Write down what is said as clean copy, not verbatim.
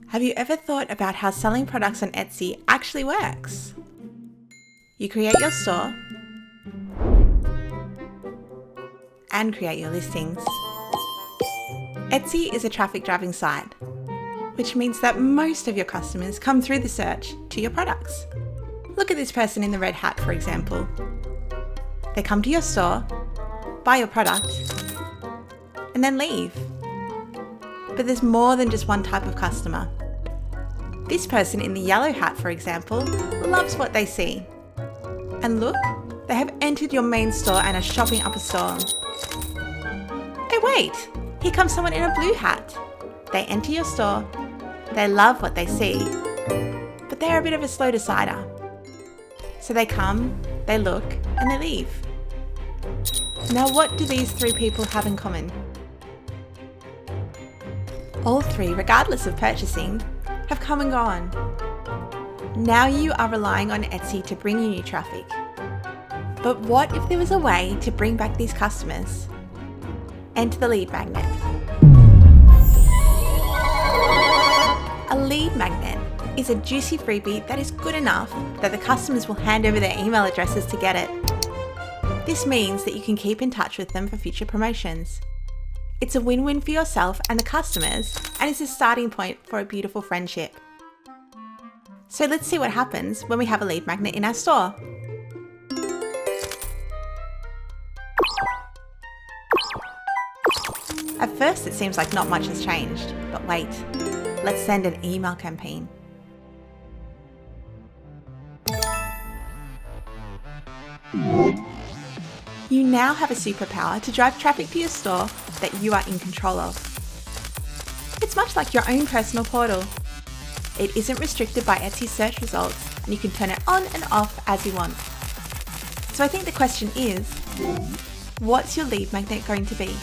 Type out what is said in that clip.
Have you ever thought about how selling products on Etsy actually works? You create your store and create your listings. Etsy is a traffic driving site, which means that most of your customers come through the search to your products. Look at this person in the red hat, for example. They come to your store, buy your product, and then leave. But there's more than just one type of customer. This person in the yellow hat, for example, loves what they see. And look, they have entered your main store and are shopping up a store. Hey, wait! Here comes someone in a blue hat. They enter your store, they love what they see, but they're a bit of a slow decider. So they come, they look, and they leave. Now, what do these three people have in common? All three, regardless of purchasing, have come and gone. Now you are relying on Etsy to bring you new traffic. But what if there was a way to bring back these customers? Enter the lead magnet. A lead magnet is a juicy freebie that is good enough that the customers will hand over their email addresses to get it. This means that you can keep in touch with them for future promotions. It's a win-win for yourself and the customers, and it's a starting point for a beautiful friendship. So let's see what happens when we have a lead magnet in our store. At first it seems like not much has changed, but wait, let's send an email campaign. You now have a superpower to drive traffic to your store that you are in control of. It's much like your own personal portal. It isn't restricted by Etsy's search results, and you can turn it on and off as you want. So I think the question is, what's your lead magnet going to be?